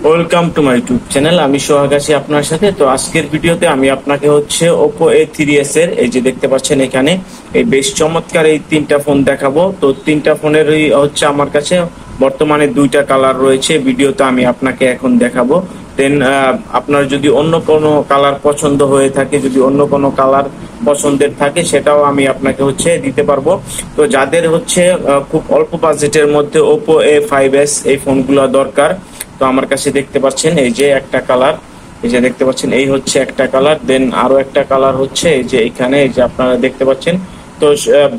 Welcome to my YouTube channel. আমি সোহাগ আছি আপনার সাথে। তো আজকের ভিডিওতে আমি আপনাকে হচ্ছে Oppo A3s এর এই যে দেখতে পাচ্ছেন এখানে এই বেশ চমৎকার এই তিনটা ফোন দেখাবো। তো তিনটা ফোনেরই হচ্ছে আমার কাছে বর্তমানে দুইটা কালার রয়েছে। ভিডিওতে আমি আপনাকে এখন দেখাবো। দেন আপনার যদি অন্য কোনো কালার পছন্দ হয়ে থাকে, যদি অন্য কোনো কালার পছন্দের থাকে, সেটাও আমি আপনাকে হচ্ছে দিতে পারবো। তো যাদের হচ্ছে খুব অল্প বাজেটের মধ্যে Oppo A5s এই ফোনগুলো দরকার, তো আমার কাছে দেখতে পাচ্ছেন এই যে একটা কালার, এই যে দেখতে পাচ্ছেন এই হচ্ছে একটা কালার। দেন আরো একটা কালার হচ্ছে এই যে এখানে, এই যে আপনারা দেখতে পাচ্ছেন। তো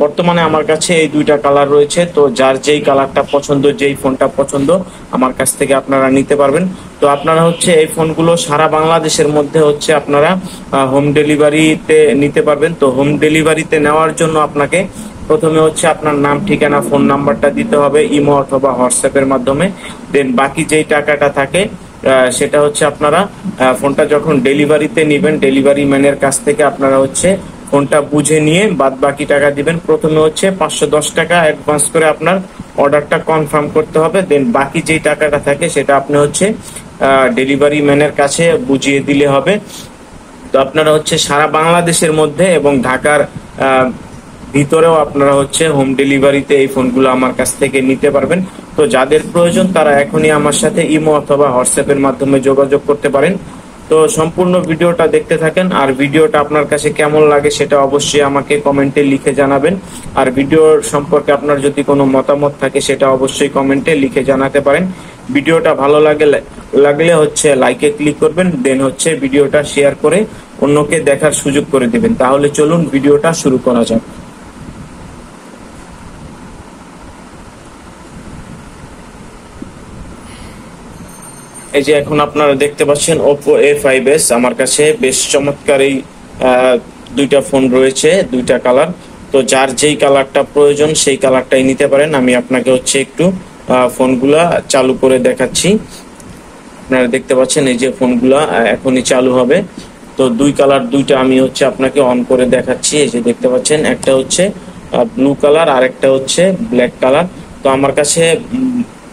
বর্তমানে আমার কাছে এই দুইটা কালার রয়েছে। তো যার যেই কালারটা পছন্দ, যেই ফোনটা পছন্দ, আমার কাছ থেকে আপনারা নিতে পারবেন। তো আপনারা হচ্ছে এই ফোনগুলো সারা বাংলাদেশের মধ্যে হচ্ছে আপনারা হোম ডেলিভারিতে নিতে পারবেন। তো হোম ডেলিভারিতে নেওয়ার জন্য আপনাকে প্রথমে হচ্ছে আপনার নাম, ঠিকানা, ফোন নাম্বারটা দিতে হবে ইমো অথবা হোয়াটসঅ্যাপের মাধ্যমে। দেন বাকি যেই টাকাটা থাকে সেটা হচ্ছে আপনারা ফোনটা যখন ডেলিভারিতে নেবেন, ডেলিভারি ম্যানের কাছ থেকে আপনারা হচ্ছে ফোনটা বুঝে নিয়ে বাদ বাকি টাকা দিবেন। প্রথমে হচ্ছে 510 টাকা অ্যাডভান্স করে আপনার অর্ডারটা কনফার্ম করতে হবে। দেন বাকি যেই টাকাটা থাকে সেটা আপনি হচ্ছে ডেলিভারি ম্যানের কাছে বুঝিয়ে দিলে হবে। তো আপনারা হচ্ছে সারা বাংলাদেশের মধ্যে এবং ঢাকার ভিতরেও আপনারা হচ্ছে হোম ডেলিভারিতে এই ফোনগুলো আমার কাছ থেকে নিতে পারবেন। তো যাদের প্রয়োজন তারা এখনই আমার সাথে ইমো অথবা হোয়াটসঅ্যাপের মাধ্যমে যোগাযোগ করতে পারেন। তো সম্পূর্ণ ভিডিওটা দেখতে থাকেন। আর ভিডিওটা আপনার কাছে কেমন লাগে সেটা অবশ্যই আমাকে কমেন্টে লিখে জানাবেন। আর ভিডিওর সম্পর্কে আপনার যদি কোনো মতামত থাকে সেটা অবশ্যই কমেন্টে লিখে জানাতে পারেন। ভিডিওটা ভালো লাগলে হচ্ছে লাইকে ক্লিক করবেন। দেন হচ্ছে ভিডিওটা শেয়ার করে অন্যকে দেখার সুযোগ করে দিবেন। তাহলে চলুন ভিডিওটা শুরু করা যাক। এই যে এখন আপনারা দেখতে পাচ্ছেন Oppo A5s। আমার কাছে বেশ চমৎকার এই দুইটা ফোন রয়েছে, দুইটা কালার। তো যার যেই কালারটা প্রয়োজন সেই কালারটাই নিতে পারেন। আমি আপনাকে হচ্ছে একটু ফোনগুলা চালু করে দেখাচ্ছি। আপনারা দেখতে পাচ্ছেন এই যে ফোনগুলা এখনই চালু হবে। তো দুই কালার দুইটা আমি হচ্ছে আপনাকে অন করে দেখাচ্ছি। এই যে দেখতে পাচ্ছেন একটা হচ্ছে ব্লু কালার আর একটা হচ্ছে ব্ল্যাক কালার। তো আমার কাছে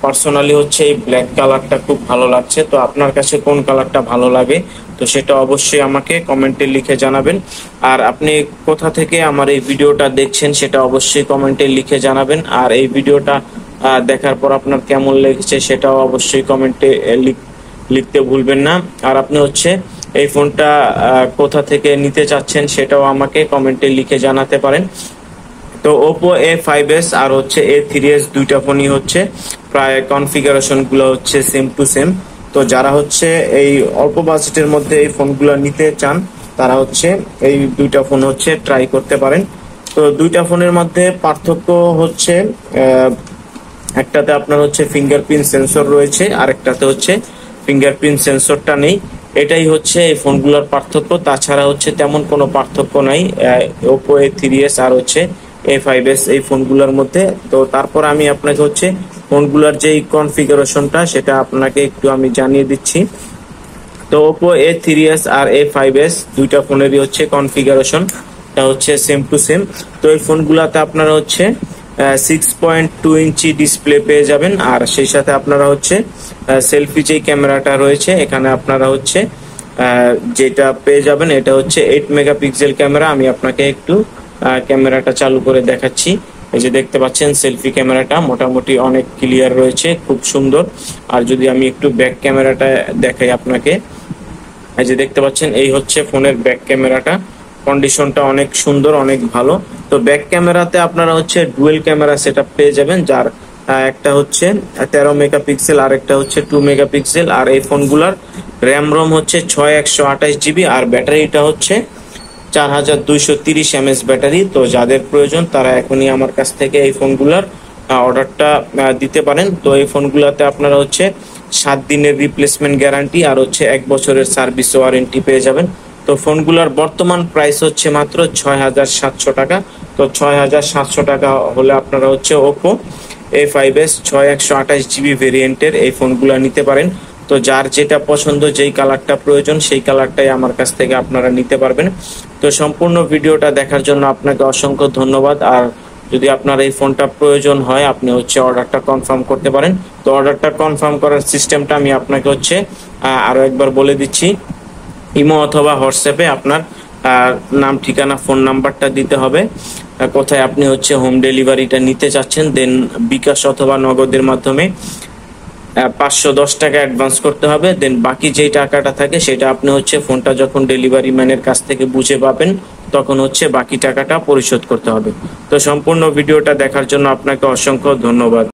পার্সোনালি হচ্ছে এই ব্ল্যাক কালারটা খুব ভালো লাগছে। তো আপনার কাছে কোন কালারটা ভালো লাগে তো সেটা অবশ্যই আমাকে কমেন্টে লিখে জানাবেন। আর আপনি কোথা থেকে আমার এই ভিডিওটা দেখছেন সেটা অবশ্যই কমেন্টে লিখে জানাবেন। আর এই ভিডিওটা দেখার পর আপনার কেমন লেগেছে সেটাও অবশ্যই কমেন্টে লিখতে ভুলবেন না। আর আপনি হচ্ছে এই ফোনটা কোথা থেকে নিতে চাচ্ছেন সেটাও আমাকে কমেন্টে লিখে জানাতে পারেন। তো Oppo A5s আর হচ্ছে A3s দুইটা ফোনই হচ্ছে প্রায় কনফিগারেশন গুলো হচ্ছে সেম টু সেম। তো যারা হচ্ছে এই অল্প বাজেটের মধ্যে এই ফোনগুলো নিতে চান তারা হচ্ছে এই দুইটা ফোন হচ্ছে ট্রাই করতে পারেন। তো দুইটা ফোনের মধ্যে পার্থক্য হচ্ছে একটাতে আপনার হচ্ছে ফিঙ্গারপ্রিন্ট সেন্সর রয়েছে, আর একটাতে হচ্ছে ফিঙ্গারপ্রিন্ট সেন্সরটা নেই। এটাই হচ্ছে এই ফোনগুলোর পার্থক্য। তাছাড়া হচ্ছে তেমন কোনো পার্থক্য নাই Oppo A3s আর হচ্ছে A5s এই ফোনগুলোর মধ্যে। তো তারপর আমি আপনাকে হচ্ছে ফোনগুলোর যেই কনফিগারেশনটা সেটা আপনাকে একটু আমি জানিয়ে দিচ্ছি। তো Oppo A3s আর A5s দুইটা ফোনেরই হচ্ছে কনফিগারেশনটা হচ্ছে সেম টু সেম। তো এই ফোনগুলোতে আপনারা হচ্ছে 6.2 ইঞ্চি ডিসপ্লে পেয়ে যাবেন। আর সেই সাথে আপনারা হচ্ছে সেলফি যেই ক্যামেরাটা রয়েছে এখানে আপনারা হচ্ছে যেটা পেয়ে যাবেন এটা হচ্ছে 8 মেগাপিক্সেল ক্যামেরা। আমি আপনাকে একটু ক্যামেরাটা চালু করে দেখাচ্ছি। এই যে দেখতে পাচ্ছেন সেলফি ক্যামেরাটা মোটামুটি অনেক ক্লিয়ার রয়েছে, খুব সুন্দর। আর যদি আমি একটু ব্যাক ক্যামেরাটা দেখাই আপনাকে, এই যে দেখতে পাচ্ছেন এই হচ্ছে ফোনের ব্যাক ক্যামেরাটা, কন্ডিশনটা অনেক সুন্দর, অনেক ভালো। তো ব্যাক ক্যামেরাতে আপনারা হচ্ছে ডুয়েল ক্যামেরা সেটআপ পেয়ে যাবেন, যার একটা হচ্ছে 13 মেগাপিক্সেল আর একটা হচ্ছে 2 মেগাপিক্সেল। আর এই ফোনগুলার র্যাম রোম হচ্ছে 6128 জিবি আর ব্যাটারিটা হচ্ছে 4230 mAh ব্যাটারি। তো যাদের প্রয়োজন তারা এখনই আমার কাছ থেকে এই ফোনগুলার অর্ডারটা দিতে পারেন। তো এই ফোনগুলাতে আপনারা হচ্ছে 7 দিনের রিপ্লেসমেন্ট গ্যারান্টি আর হচ্ছে 1 বছরের সার্ভিস ওয়ারেন্টি পেয়ে যাবেন। তো ফোনগুলার বর্তমান প্রাইস হচ্ছে মাত্র 6700 টাকা। তো 6700 টাকা হলে আপনারা হচ্ছে Oppo A5s 6128 জিবি ভেরিয়েন্টের এই ফোনগুলা নিতে পারেন। তো যার যেটা পছন্দ, যেই কালারটা প্রয়োজন সেই কালারটাই আমার কাছ থেকে আপনারা নিতে পারবেন। তো সম্পূর্ণ ভিডিওটা দেখার জন্য আপনাকে অসংখ্য ধন্যবাদ। আর যদি আপনার এই ফোনটা প্রয়োজন হয় আপনি হচ্ছে অর্ডারটা কনফার্ম করতে পারেন। তো অর্ডারটা কনফার্ম করার সিস্টেমটা আমি আপনাকে হচ্ছে আরো একবার বলে দিচ্ছি। ইমো অথবা হোয়াটসঅ্যাপে আপনার নাম, ঠিকানা, ফোন নাম্বারটা দিতে হবে, কোথায় আপনি হচ্ছে হোম ডেলিভারিটা নিতে চাচ্ছেন, দেন বিকাশ অথবা নগদের মাধ্যমে 510 টাকা অ্যাডভান্স করতে হবে। দেন বাকি যেই টাকাটা থাকে সেটা আপনি হচ্ছে ফোনটা যখন ডেলিভারি ম্যানের কাছ থেকে বুঝে পাবেন তখন হচ্ছে বাকি টাকাটা পরিশোধ করতে হবে। তো সম্পূর্ণ ভিডিওটা দেখার জন্য আপনাকে অসংখ্য ধন্যবাদ।